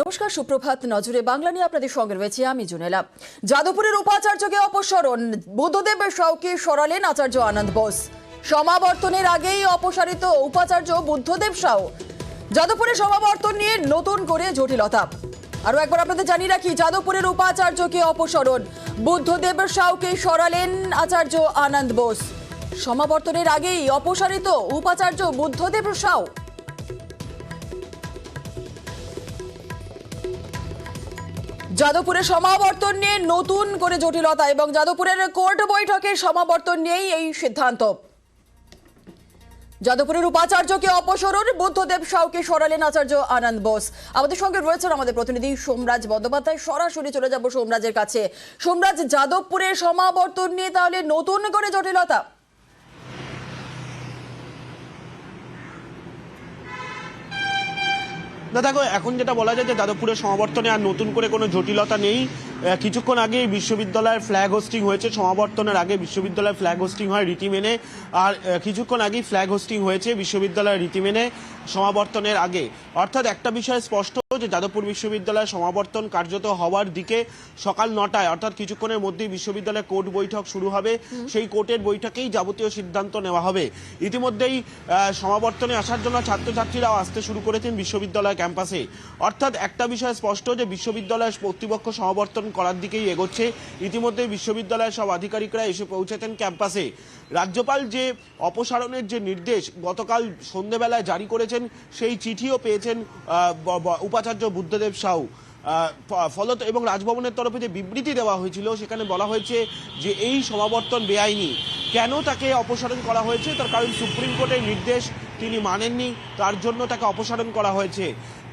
নমস্কার, সুপ্রভাত। নজরে বাংলা নিয়ে আপনাদের সঙ্গে রয়েছে আমি জুনেলা। যাদবপুরের উপাচার্যকে অপসারণ, বুদ্ধদেব সাউকে সরালেন আচার্য আনন্দ বোস। সমাবর্তনের আগেই অপসারিত উপাচার্য বুদ্ধদেব সাউ। যাদবপুরের সমাবর্তন নিয়ে নতুন করে জটিলতা। আরো একবার আপনাদের জানিয়ে রাখি, যাদবপুরের উপাচার্যকে অপসারণ, বুদ্ধদেব সাউকে সরালেন আচার্য আনন্দ বোস। সমাবর্তনের আগেই অপসারিত উপাচার্য বুদ্ধদেব সাউ। যাদবপুরের সমাবর্তন নিয়ে নতুন করে জটিলতা এবং যাদবপুরের কোর্ট বৈঠকের সমাবর্তন নিয়েই এই সিদ্ধান্ত। যাদবপুরের উপাচার্যকে অপসারণ, বুদ্ধদেব সাউকে সরালেন আচার্য আনন্দ বোস। আমাদের সঙ্গে রয়েছেন আমাদের প্রতিনিধি সোমরাজ বন্দ্যোপাধ্যায়। সরাসরি চলে যাব সোমরাজের কাছে। সোমরাজ, যাদবপুরের সমাবর্তন নিয়ে তাহলে নতুন করে জটিলতা? দেখো, এখন যেটা বলা যায় যে যাদবপুরের সমাবর্তনে আর নতুন করে কোনো জটিলতা নেই। কিছুক্ষণ আগে বিশ্ববিদ্যালয়ের ফ্ল্যাগ হোস্টিং হয়েছে, সমাবর্তনের আগে বিশ্ববিদ্যালয়ের ফ্ল্যাগ হোস্টিং হয় রীতি মেনে। আর কিছুক্ষণ আগেই ফ্ল্যাগ হোস্টিং হয়েছে বিশ্ববিদ্যালয়ের রীতি মেনে সমাবর্তনের আগে। অর্থাৎ একটা বিষয় স্পষ্ট যে যাদবপুর বিশ্ববিদ্যালয়ের সমাবর্তন কার্যত হওয়ার দিকে। সকাল 9টায় অর্থাৎ কিছুক্ষণের মধ্যেই বিশ্ববিদ্যালয়ের কোর্ট বৈঠক শুরু হবে। সেই কোর্টের বৈঠকেই যাবতীয় সিদ্ধান্ত নেওয়া হবে। ইতিমধ্যেই সমাবর্তনে আসার জন্য ছাত্রছাত্রীরাও আসতে শুরু করেছেন বিশ্ববিদ্যালয় ক্যাম্পাসে। অর্থাৎ একটা বিষয় স্পষ্ট যে বিশ্ববিদ্যালয়ের কর্তৃপক্ষ সমাবর্তন করার দিকেই এগোচ্ছে। ইতিমধ্যে বিশ্ববিদ্যালয়ের সব আধিকারিকরা এসে পৌঁছেছেন ক্যাম্পাসে। রাজ্যপাল যে অপসারণের যে নির্দেশ গতকাল সন্ধ্যেবেলায় জারি করেছেন, সেই চিঠিও পেয়েছেন উপাচার্য বুদ্ধদেব সাউ। ফলত এবং রাজভবনের তরফে যে বিবৃতি দেওয়া হয়েছিল সেখানে বলা হয়েছে যে এই সমাবর্তন বেআইনি। কেন তাকে অপসারণ করা হয়েছে? তার কারণ সুপ্রিম কোর্টের নির্দেশ তিনি মানেননি, তার জন্য তাকে অপসারণ করা হয়েছে।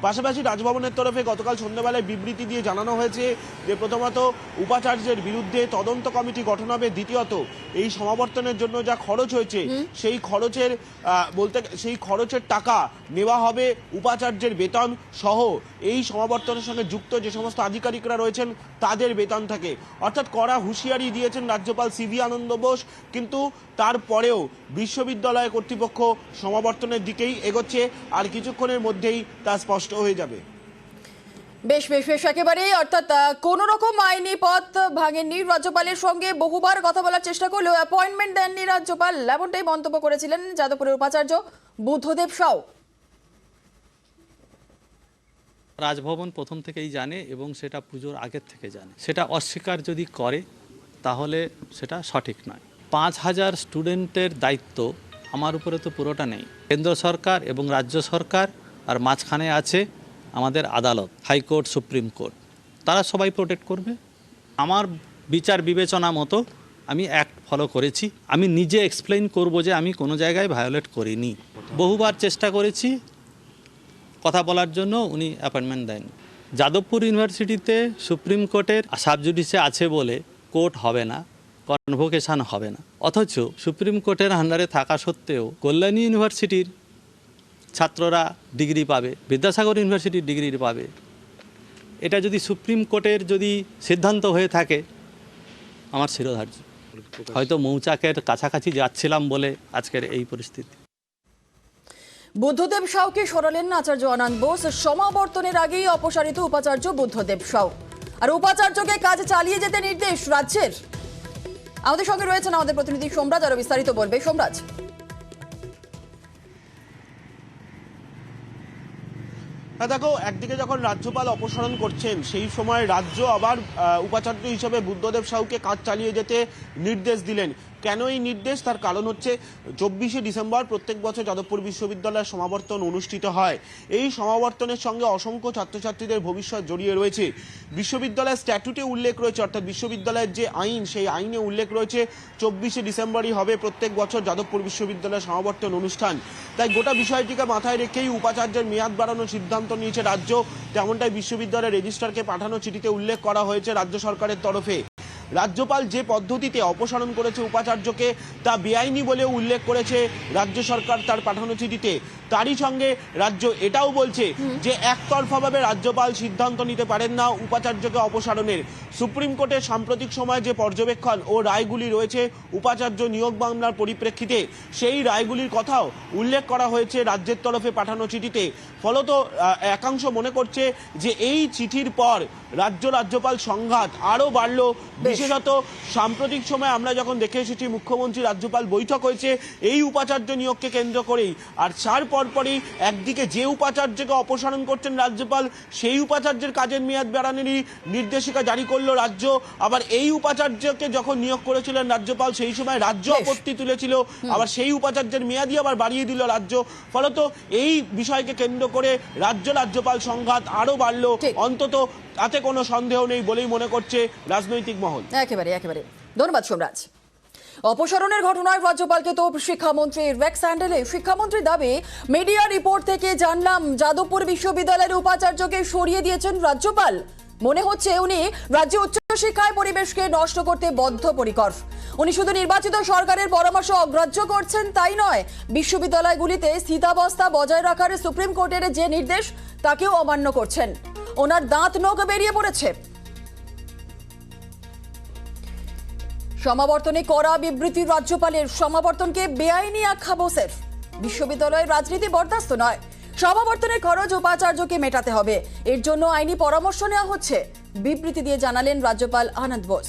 পাশাপাশি রাজভবনের তরফে গতকাল সন্ধ্যাবেলায় বিবৃতি দিয়ে জানানো হয়েছে যে প্রথমত উপাচার্যের বিরুদ্ধে তদন্ত কমিটি গঠন হবে, দ্বিতীয়ত এই সমাবর্তনের জন্য যা খরচ হয়েছে সেই খরচের টাকা নেওয়া হবে উপাচার্যের বেতন সহ এই সমাবর্তনের সঙ্গে যুক্ত যে সমস্ত আধিকারিকরা রয়েছেন তাদের বেতন থাকে। অর্থাৎ কড়া হুঁশিয়ারি দিয়েছেন রাজ্যপাল সিভি আনন্দ বোস। কিন্তু তারপরেও বিশ্ববিদ্যালয় কর্তৃপক্ষ সমাবর্তনের দিকেই এগোচ্ছে, আর কিছুক্ষণের মধ্যেই তা স্পষ্ট হয়ে যাবে। বেশ বেশ বেশ একেবারেই। অর্থাৎ কোন রকম আইনি পথ ভাঙেননি। রাজ্যপালের সঙ্গে বহুবার কথা বলার চেষ্টা করলেও অ্যাপয়েন্টমেন্ট দেননি রাজ্যপাল, এমনটাই মন্তব্য করেছিলেন যাদবপুরের উপাচার্য বুদ্ধদেব সাউ। রাজভবন প্রথম থেকেই জানে এবং সেটা পুজোর আগের থেকে জানে। সেটা অস্বীকার যদি করে তাহলে সেটা সঠিক নয়। 5,000 স্টুডেন্টের দায়িত্ব আমার উপরে তো পুরোটা নেই। কেন্দ্র সরকার এবং রাজ্য সরকার, আর মাঝখানে আছে আমাদের আদালত, হাইকোর্ট, সুপ্রিম কোর্ট, তারা সবাই প্রোটেক্ট করবে। আমার বিচার বিবেচনা মতো আমি অ্যাক্ট ফলো করেছি। আমি নিজে এক্সপ্লেইন করব যে আমি কোনো জায়গায় ভায়োলেট করিনি। বহুবার চেষ্টা করেছি কথা বলার জন্য, উনি অ্যাপয়েন্টমেন্ট দেন। যাদবপুর ইউনিভার্সিটিতে সুপ্রিম কোর্টের সাবজুডিসে আছে বলে কোর্ট হবে না, কনভোকেশন হবে না। অথচ সুপ্রিম কোর্টের আন্ডারে থাকা সত্ত্বেও কল্যাণী ইউনিভার্সিটির ছাত্ররা ডিগ্রি পাবে, বিদ্যাসাগর ইউনিভার্সিটির ডিগ্রি পাবে। এটা যদি সুপ্রিম কোর্টের যদি সিদ্ধান্ত হয়ে থাকে, আমার শিরোধার্য। হয়তো মৌচাকের কাছাকাছি যাচ্ছিলাম বলে আজকের এই পরিস্থিতি। বুদ্ধদেব সাউকে সরালেন আচার্য আনন্দ বোস। সমাবর্তনের আগেই অপসারিত উপাচার্য বুদ্ধদেব সাউ, আর উপাচার্যকে কাজ চালিয়ে যেতে নির্দেশ রাজ্যের। আমাদের সঙ্গে রয়েছেন আমাদের প্রতিনিধি সোমরাজ, আরো বিস্তারিত বলবে। সোমরাজ, দেখো, একদিকে যখন রাজ্যপাল অপসারণ করছেন সেই সময় রাজ্য আবার উপাচার্য হিসেবে বুদ্ধদেব সাউকে কাজ চালিয়ে যেতে নির্দেশ দিলেন। কেন এই নির্দেশ? তার কারণ হচ্ছে 24শে ডিসেম্বর প্রত্যেক বছর যাদবপুর বিশ্ববিদ্যালয়ের সমাবর্তন অনুষ্ঠিত হয়। এই সমাবর্তনের সঙ্গে অসংখ্য ছাত্রছাত্রীদের ভবিষ্যৎ জড়িয়ে রয়েছে। বিশ্ববিদ্যালয়ের স্ট্যাটুটে উল্লেখ রয়েছে, অর্থাৎ বিশ্ববিদ্যালয়ের যে আইন, সেই আইনে উল্লেখ রয়েছে 24শে ডিসেম্বরই হবে প্রত্যেক বছর যাদবপুর বিশ্ববিদ্যালয়ের সমাবর্তন অনুষ্ঠান। তাই গোটা বিষয়টিকে মাথায় রেখেই উপাচার্যের মেয়াদ বাড়ানোর সিদ্ধান্ত নিয়েছে রাজ্য। তেমনটাই বিশ্ববিদ্যালয়ের রেজিস্ট্রারকে পাঠানো চিঠিতে উল্লেখ করা হয়েছে রাজ্য সরকারের তরফে। রাজ্যপাল যে পদ্ধতিতে অপসারণ করেছে উপাচার্যকে তা বেআইনি বলেও উল্লেখ করেছে রাজ্য সরকার তার পাঠানো চিঠিতে। তারই সঙ্গে রাজ্য এটাও বলছে যে একতরফাভাবে রাজ্যপাল সিদ্ধান্ত নিতে পারেন না উপাচার্যকে অপসারণের। সুপ্রিম কোর্টের সাম্প্রতিক সময়ে যে পর্যবেক্ষণ ও রায়গুলি রয়েছে উপাচার্য নিয়োগ মামলার পরিপ্রেক্ষিতে, সেই রায়গুলির কথাও উল্লেখ করা হয়েছে রাজ্যের তরফে পাঠানো চিঠিতে। ফলত একাংশ মনে করছে যে এই চিঠির পর রাজ্যপাল সংঘাত আরও বাড়ল। বিশেষত সাম্প্রতিক সময় আমরা যখন দেখে এসেছি মুখ্যমন্ত্রী রাজ্যপাল বৈঠক হয়েছে এই উপাচার্য নিয়োগকে কেন্দ্র করেই, আর তার পরপরই একদিকে যে উপাচার্যকে অপসারণ করছেন রাজ্যপাল সেই উপাচার্যের কাজের মেয়াদ বাড়ানোরই নির্দেশিকা জারি করলো রাজ্য। আবার এই উপাচার্যকে যখন নিয়োগ করেছিলেন রাজ্যপাল সেই সময় রাজ্য আপত্তি তুলেছিল, আবার সেই উপাচার্যের মেয়াদই আবার বাড়িয়ে দিল রাজ্য। ফলত এই বিষয়কে কেন্দ্র করে রাজ্যপাল সংঘাত আরো বাড়লো, অন্তত তাতে কোনো সন্দেহ নেই বলেই মনে করছে রাজনৈতিক মহল। একেবারে ধন্যবাদ সোমরাজ। অপসারণের ঘটনায় রাজ্যপালকে তো শিক্ষামন্ত্রী রেক্স হ্যান্ডেলে। শিক্ষামন্ত্রীর দাবি, মিডিয়া রিপোর্ট থেকে জানলাম যাদবপুর বিশ্ববিদ্যালয়ের উপাচার্যকে সরিয়ে দিয়েছেন রাজ্যপাল। মনে হচ্ছে উনি রাজ্যে উচ্চশিক্ষায় পরিবেশকে নষ্ট করতে বদ্ধপরিকর। উনি শুধু নির্বাচিত সরকারের পরামর্শ অগ্রাহ্য করছেন তাই নয়, বিশ্ববিদ্যালয়গুলিতে স্থিতাবস্থা বজায় রাখার সুপ্রিম কোর্টের যে নির্দেশ তাকেও অমান্য করছেন। ওনার দাঁত নখ বেরিয়ে পড়েছে। সমাবর্তনে কড়া বিবৃতি রাজ্যপালের। সমাবর্তনকে বেআইনি আখ্যা বোসের। বিশ্ববিদ্যালয়ের রাজনীতি বরদাস্ত নয়। সমাবর্তনের খরচ উপাচার্যকে মেটাতে হবে, এর জন্য আইনি পরামর্শ নেওয়া হচ্ছে, বিবৃতি দিয়ে জানালেন রাজ্যপাল আনন্দ বোস।